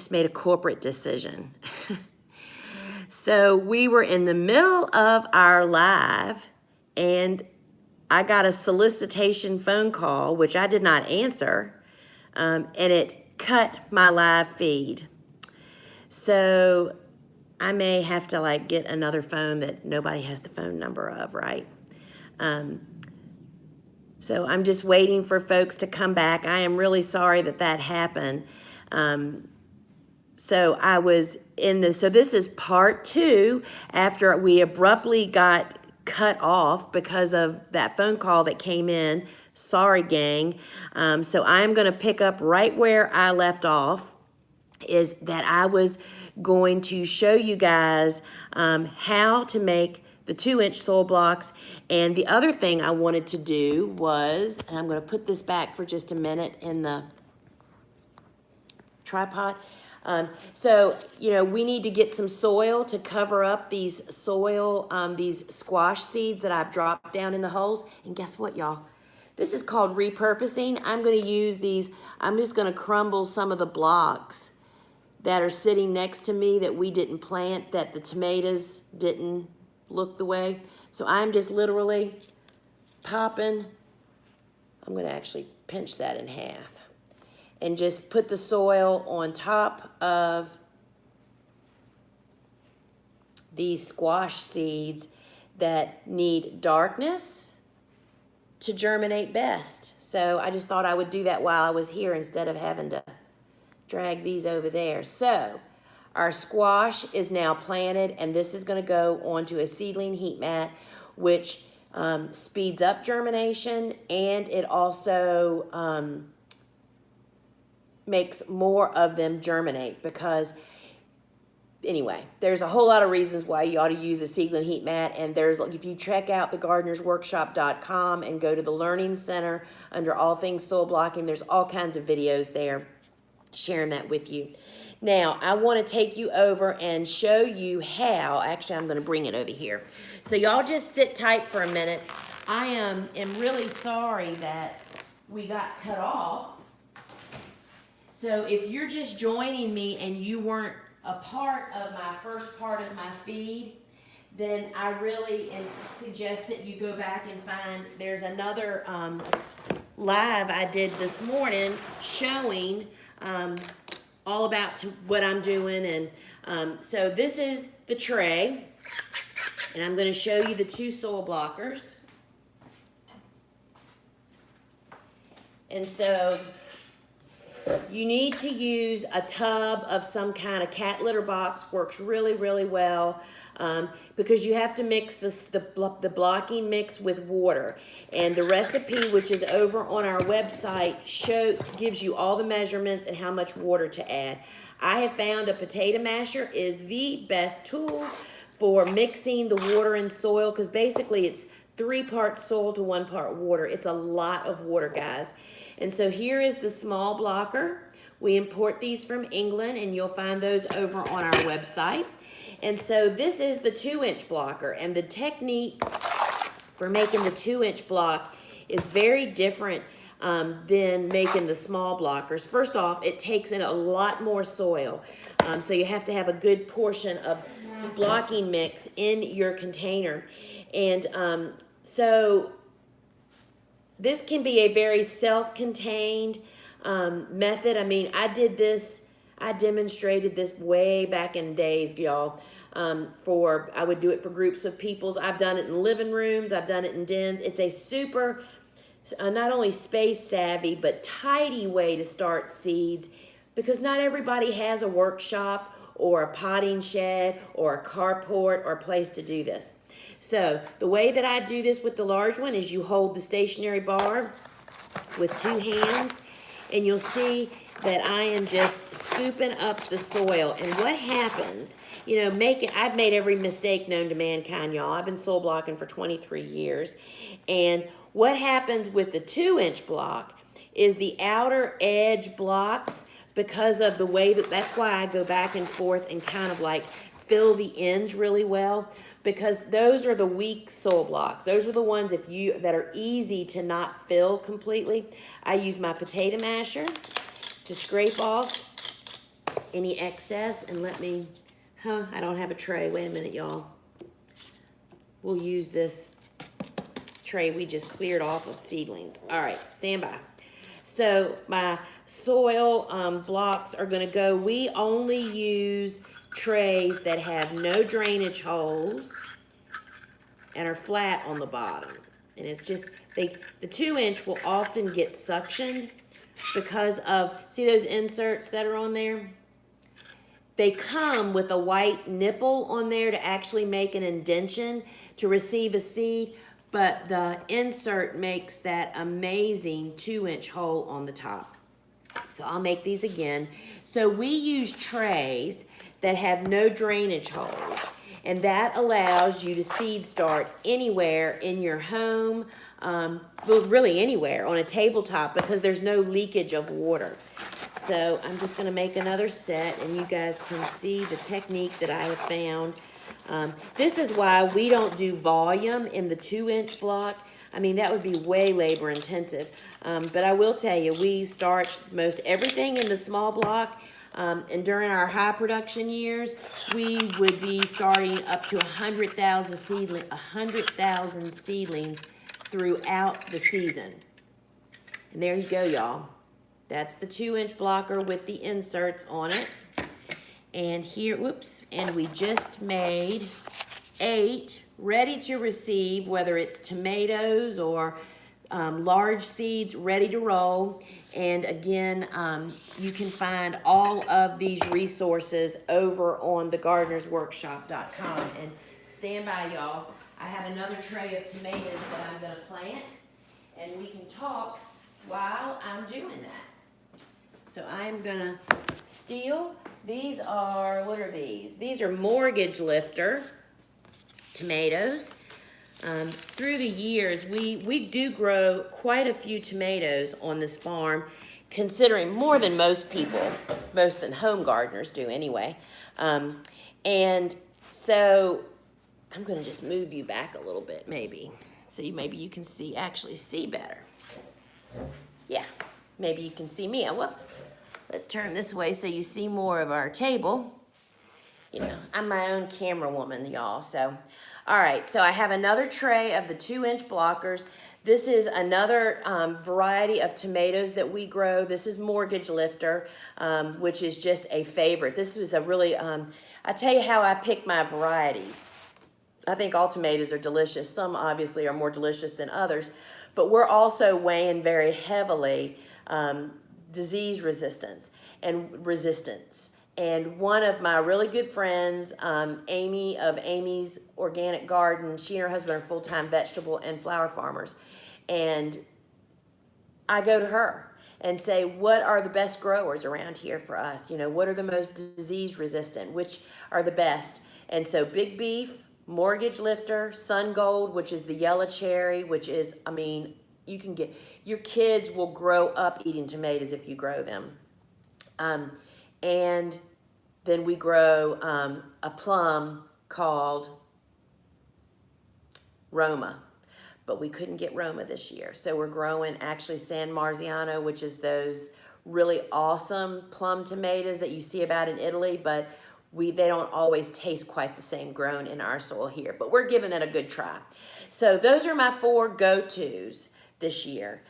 just made a corporate decision. So we were in the middle of our live and I got a solicitation phone call, which I did not answer, and it cut my live feed. So I may have to like get another phone that nobody has the phone number of, right? So I'm just waiting for folks to come back. I am really sorry that that happened. So I was in this, so this is part 2 after we abruptly got cut off because of that phone call that came in. Sorry, gang. So I'm going to pick up right where I left off, is that I was going to show you guys how to make the 2-inch soil blocks. And the other thing I wanted to do was, and I'm going to put this back for just a minute in the tripod. So, you know, we need to get some soil to cover up these these squash seeds that I've dropped down in the holes. And guess what, y'all? This is called repurposing. I'm going to use these. I'm just going to crumble some of the blocks that are sitting next to me that we didn't plant, that the tomatoes didn't look the way. So I'm just literally popping. I'm going to actually pinch that in half and just put the soil on top of these squash seeds that need darkness to germinate best. So I just thought I would do that while I was here instead of having to drag these over there. So our squash is now planted, and this is going to go onto a seedling heat mat, which speeds up germination, and it also makes more of them germinate because, anyway, there's a whole lot of reasons why you ought to use a seedling heat mat. And there's, if you check out thegardenersworkshop.com and go to the Learning Center under all things soil blocking, there's all kinds of videos there sharing that with you. Now, I want to take you over and show you how, actually, I'm going to bring it over here. So y'all just sit tight for a minute. I am really sorry that we got cut off. So if you're just joining me and you weren't a part of my first part of my feed, then I really suggest that you go back and find, there's another live I did this morning showing all about what I'm doing. And so this is the tray, and I'm going to show you the 2 soil blockers. And so you need to use a tub of some kind of cat litter box. Works really, really well because you have to mix the blocking mix with water. And the recipe, which is over on our website, gives you all the measurements and how much water to add. I have found a potato masher is the best tool for mixing the water and soil, because basically it's 3 parts soil to 1 part water. It's a lot of water, guys. And so here is the small blocker. We import these from England, and you'll find those over on our website. And so this is the 2-inch blocker, and the technique for making the 2-inch block is very different than making the small blockers. First off, it takes in a lot more soil, so you have to have a good portion of blocking mix in your container. And so this can be a very self-contained method. I mean, I demonstrated this way back in days, y'all. I would do it for groups of peoples. I've done it in living rooms. I've done it in dens. It's a super, not only space savvy, but tidy way to start seeds, because not everybody has a workshop or a potting shed or a carport or a place to do this. So the way that I do this with the large one is you hold the stationary bar with 2 hands, and you'll see that I am just scooping up the soil. And what happens, you know, I've made every mistake known to mankind, y'all. I've been soil blocking for 23 years. And what happens with the 2-inch block is the outer edge blocks, because of the way that's why I go back and forth and kind of like fill the ends really well, because those are the weak soil blocks. Those are the ones that are easy to not fill completely. I use my potato masher to scrape off any excess and let me, I don't have a tray. Wait a minute, y'all. We'll use this tray we just cleared off of Seedlings. All right, stand by. So my soil blocks are gonna go, we only use trays that have no drainage holes and are flat on the bottom. And it's just, the 2-inch will often get suctioned because of, see those inserts that are on there? They come with a white nipple on there to actually make an indention to receive a seed, but the insert makes that amazing 2-inch hole on the top. So I'll make these again. So we use trays that have no drainage holes, and that allows you to seed start anywhere in your home, well, really anywhere on a tabletop because there's no leakage of water. So I'm just gonna make another set and you guys can see the technique that I have found. This is why we don't do volume in the 2-inch block. I mean, that would be way labor intensive. But I will tell you, we start most everything in the small block. And during our high production years, we would be starting up to 100,000 seedlings throughout the season. And there you go, y'all. That's the 2-inch blocker with the inserts on it. And here, whoops, and we just made 8 ready to receive, whether it's tomatoes or large seeds ready to roll. And again, you can find all of these resources over on thegardenersworkshop.com. And stand by, y'all. I have another tray of tomatoes that I'm going to plant, and we can talk while I'm doing that. So I'm going to steal. These are, what are these? These are mortgage lifter tomatoes. Through the years, we do grow quite a few tomatoes on this farm, considering more than most people, most than home gardeners do anyway. And so I'm going to just move you back a little bit maybe, so maybe you can actually see better. Yeah, maybe you can see me. Let's turn this way so you see more of our table. You know, I'm my own camera woman, y'all, so. All right, so I have another tray of the 2-inch blockers. This is another variety of tomatoes that we grow. This is Mortgage Lifter, which is just a favorite. This was a really, I tell you how I pick my varieties. I think all tomatoes are delicious. Some obviously are more delicious than others, but we're also weighing very heavily disease resistance. And one of my really good friends, Amy of Amy's Organic Garden, she and her husband are full-time vegetable and flower farmers. And I go to her and say, what are the best growers around here for us? You know, what are the most disease resistant? Which are the best? And so Big Beef, Mortgage Lifter, Sun Gold, which is the yellow cherry, which is, I mean, you can get, your kids will grow up eating tomatoes if you grow them. And then we grow a plum called Roma, but we couldn't get Roma this year. So we're growing actually San Marziano, which is those really awesome plum tomatoes that you see about in Italy, but they don't always taste quite the same grown in our soil here, but we're giving it a good try. So those are my 4 go-tos this year.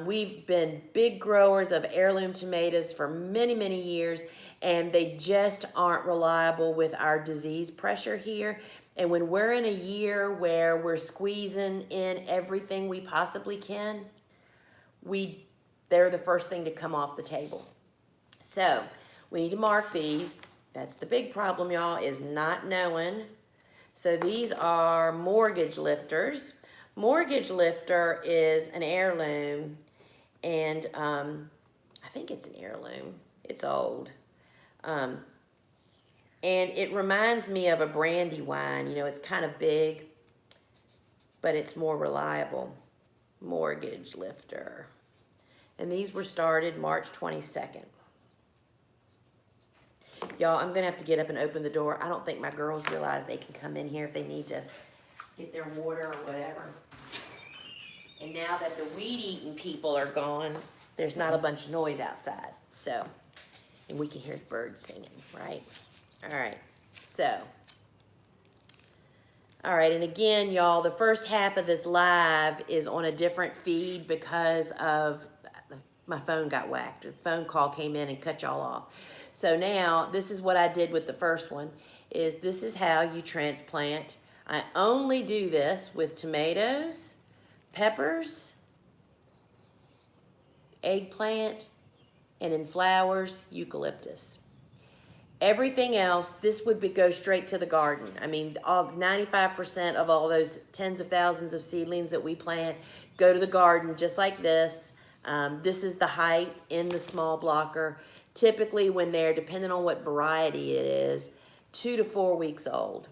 We've been big growers of heirloom tomatoes for many, many years, and they just aren't reliable with our disease pressure here. And when we're in a year where we're squeezing in everything we possibly can, they're the first thing to come off the table. So we need to mark these. That's the big problem, y'all, is not knowing. So these are Mortgage Lifters. Mortgage Lifter is an heirloom, and I think it's an heirloom. It's old. And it reminds me of a brandy wine. You know, it's kind of big, but it's more reliable. Mortgage Lifter. And these were started March 22nd. Y'all, I'm going to have to get up and open the door. I don't think my girls realize they can come in here if they need to get their water or whatever. And now that the weed-eating people are gone, there's not a bunch of noise outside. So And we can hear the birds singing, right? All right, so. All right, and again, y'all, the first half of this live is on a different feed because of my phone got whacked. A phone call came in and cut y'all off. So now, this is what I did with the first one, is this is how you transplant. I only do this with tomatoes, peppers, eggplant, and in flowers, eucalyptus. Everything else, this would go straight to the garden. I mean, 95% of all those tens of thousands of seedlings that we plant go to the garden just like this. This is the height in the small blocker. Typically when they're, depending on what variety it is, 2 to 4 weeks old.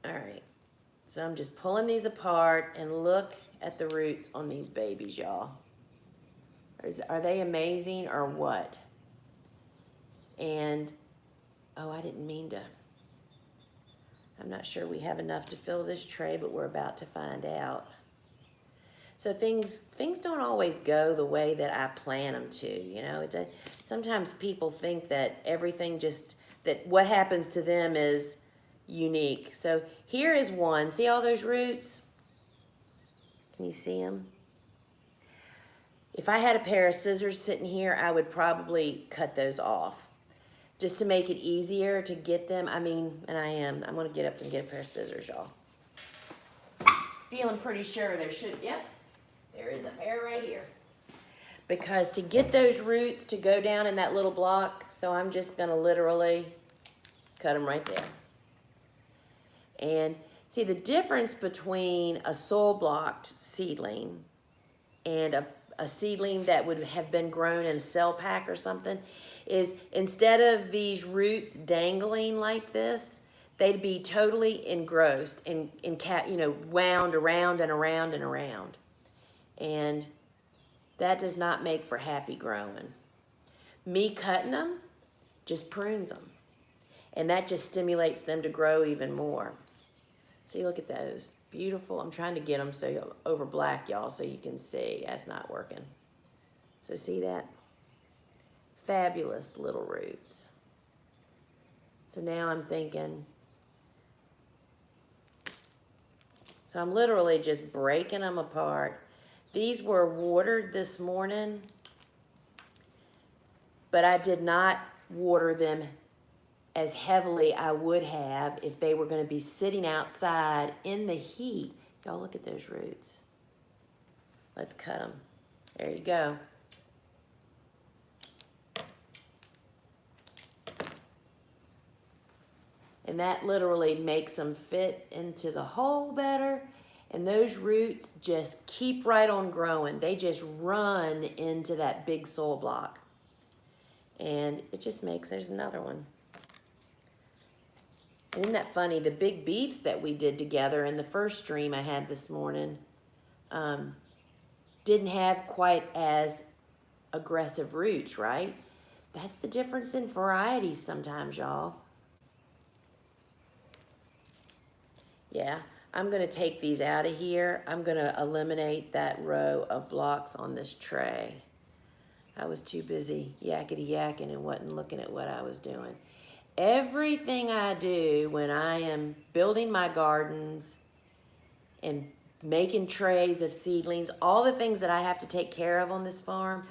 All right, so I'm just pulling these apart and look at the roots on these babies, y'all. Are they amazing or what? And, oh, I didn't mean to. I'm not sure we have enough to fill this tray, but we're about to find out. So things don't always go the way that I plan them to, you know. Sometimes people think that everything that what happens to them is unique. So here is one. See all those roots? Can you see them? If I had a pair of scissors sitting here, I would probably cut those off just to make it easier to get them. I mean, and I am. I'm going to get up and get a pair of scissors, y'all. Feeling pretty sure there should, yep, there is a pair right here. Because to get those roots to go down in that little block, so I'm just going to literally cut them right there. And see the difference between a soil blocked seedling and a seedling that would have been grown in a cell pack or something is instead of these roots dangling like this, they'd be totally engrossed and wound around and around and around. And that does not make for happy growing. Me cutting them just prunes them. And that just stimulates them to grow even more. See, look at those. Beautiful. I'm trying to get them so over black, y'all, so you can see. That's not working. So see that? Fabulous little roots. So now I'm thinking, so I'm literally just breaking them apart. These were watered this morning, but I did not water them as heavily I would have if they were going to be sitting outside in the heat. Y'all look at those roots. Let's cut them. There you go. And that literally makes them fit into the hole better. And those roots just keep right on growing. They just run into that big soil block. And it just makes, there's another one. And isn't that funny? The big beefs that we did together in the first stream I had this morning didn't have quite as aggressive roots, right? That's the difference in varieties sometimes, y'all. Yeah, I'm going to take these out of here. I'm going to eliminate that row of blocks on this tray. I was too busy yakety-yakking and wasn't looking at what I was doing. Everything I do when I am building my gardens and making trays of seedlings, all the things that I have to take care of on this farm,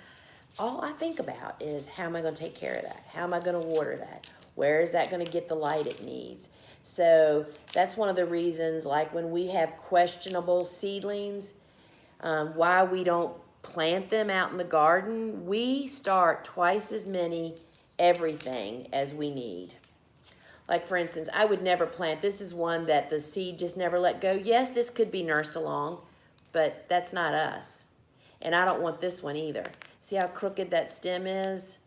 all I think about is how am I going to take care of that? How am I going to water that? Where is that going to get the light it needs? So that's one of the reasons, like when we have questionable seedlings, why we don't plant them out in the garden, we start twice as many everything as we need. Like for instance, I would never plant, this is one that the seed just never let go. Yes, this could be nursed along, but that's not us. And I don't want this one either. See how crooked that stem is?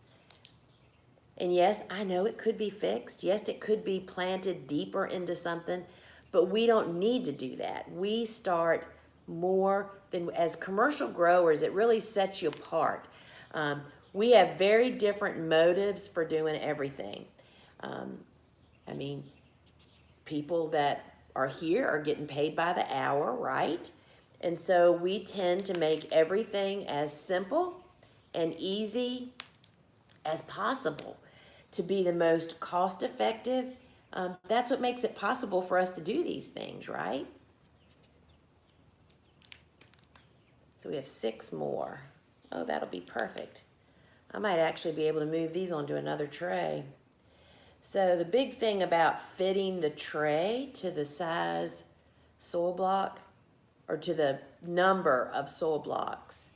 And yes, I know it could be fixed. Yes, it could be planted deeper into something, but we don't need to do that. We start more than, as commercial growers, it really sets you apart. We have very different motives for doing everything. I mean, people that are here are getting paid by the hour, right? And so we tend to make everything as simple and easy as possible to be the most cost effective. That's what makes it possible for us to do these things, right? So we have 6 more. Oh, that'll be perfect. I might actually be able to move these onto another tray. So the big thing about fitting the tray to the size soil block, or to the number of soil blocks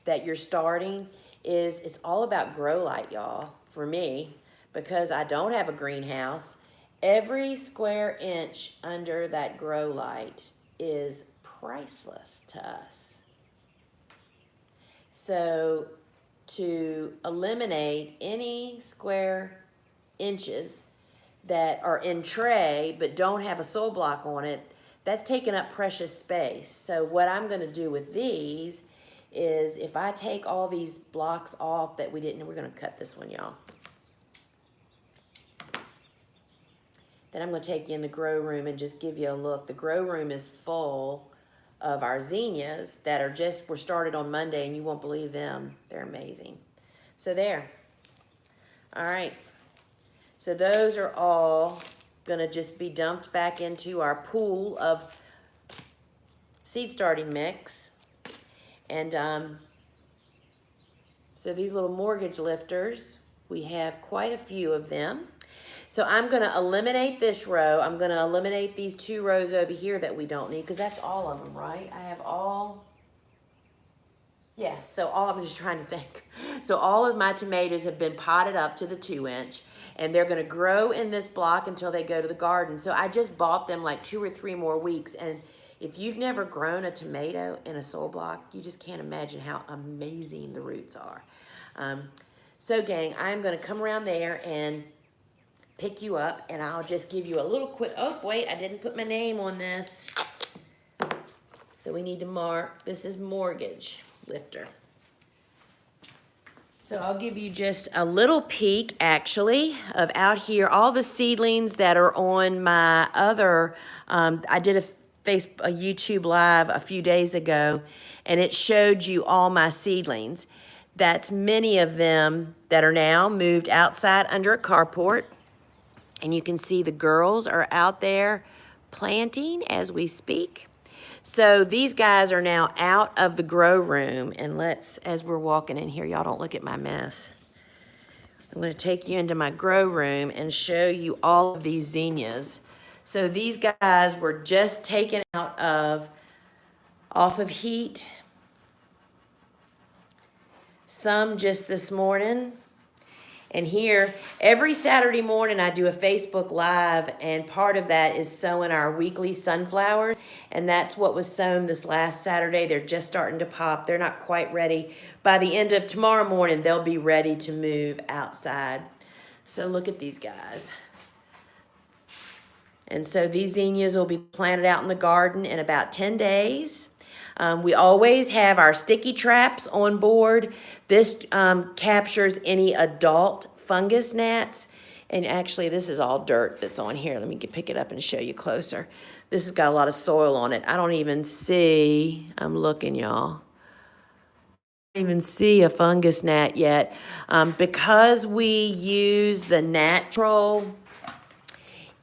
that you're starting, is it's all about grow light, y'all. For me, because I don't have a greenhouse, every square inch under that grow light is priceless to us. So to eliminate any square inches that are in tray but don't have a soil block on it, that's taking up precious space. So what I'm going to do with these is, if I take all these blocks off that we didn't, we're going to cut this one, y'all. Then I'm going to take you in the grow room and just give you a look. The grow room is full of our zinnias that were started on Monday, and you won't believe them. They're amazing. So there. All right. So those are all going to just be dumped back into our pool of seed starting mix. And so these little mortgage lifters, we have quite a few of them. So I'm going to eliminate this row. I'm going to eliminate these 2 rows over here that we don't need, because that's all of them, right? I have all, yes, so I'm just trying to think. So all of my tomatoes have been potted up to the 2-inch, and they're going to grow in this block until they go to the garden. So I just bought them like 2 or 3 more weeks, and if you've never grown a tomato in a soil block, you just can't imagine how amazing the roots are. So gang, I'm going to come around there and pick you up, and I'll just give you a little quick, oh wait, I didn't put my name on this. So we need to mark, this is mortgage lifter. So I'll give you just a little peek actually of out here, all the seedlings that are on my other, I did a YouTube live a few days ago, and it showed you all my seedlings. That's many of them that are now moved outside under a carport. And you can see the girls are out there planting as we speak. So these guys are now out of the grow room. And as we're walking in here, y'all don't look at my mess. I'm going to take you into my grow room and show you all of these zinnias. So these guys were just taken off of heat. Some just this morning. And here, every Saturday morning, I do a Facebook Live, and part of that is sowing our weekly sunflowers. And that's what was sown this last Saturday. They're just starting to pop. They're not quite ready. By the end of tomorrow morning, they'll be ready to move outside. So look at these guys. And so these zinnias will be planted out in the garden in about 10 days. We always have our sticky traps on board. This captures any adult fungus gnats. And actually, this is all dirt that's on here. Let me pick it up and show you closer. This has got a lot of soil on it. I don't even see, I'm looking, y'all. I don't even see a fungus gnat yet. Because we use the natural.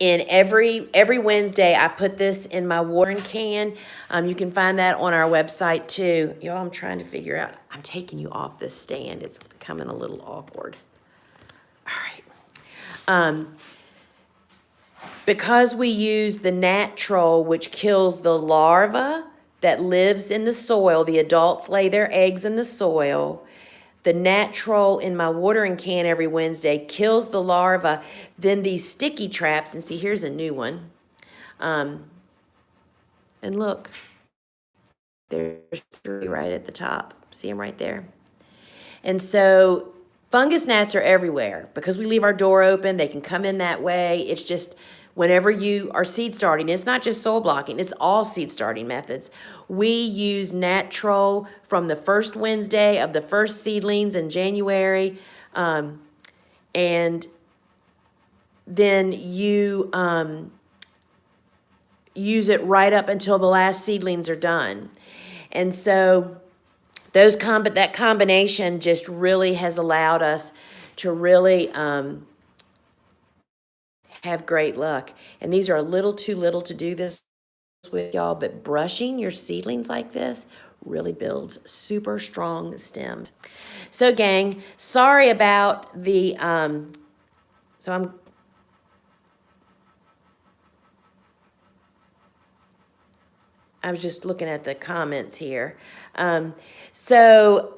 And every Wednesday, I put this in my watering can. You can find that on our website too. Y'all, I'm trying to figure out, I'm taking you off this stand. It's becoming a little awkward. All right. Because we use the natural, which kills the larva that lives in the soil, the adults lay their eggs in the soil. The natural in my watering can every Wednesday kills the larva. Then these sticky traps, and see, here's a new one. And look, there's 3 right at the top. See them right there? And so fungus gnats are everywhere. Because we leave our door open, they can come in that way. It's just whenever you are seed starting, it's not just soil blocking, it's all seed starting methods. We use natural from the first Wednesday of the first seedlings in January. And then you use it right up until the last seedlings are done. And so that combination just really has allowed us to really have great luck. And these are a little too little to do this with y'all, but brushing your seedlings like this really builds super strong stems. So gang, sorry about the, I was just looking at the comments here. So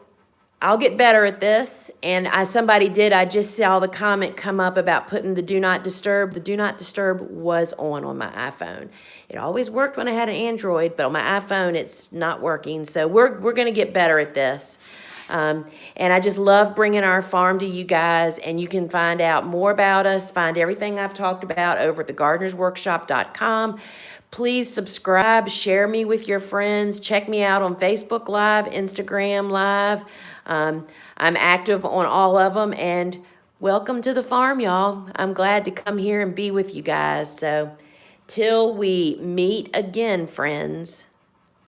I'll get better at this. And I just saw the comment come up about putting the do not disturb. The do not disturb was on my iPhone. It always worked when I had an Android, but on my iPhone, it's not working. So we're going to get better at this. And I just love bringing our farm to you guys, and you can find out more about us, find everything I've talked about over at thegardenersworkshop.com. Please subscribe, share me with your friends, check me out on Facebook Live, Instagram Live. I'm active on all of them, and welcome to the farm, y'all. I'm glad to come here and be with you guys. So till we meet again, friends.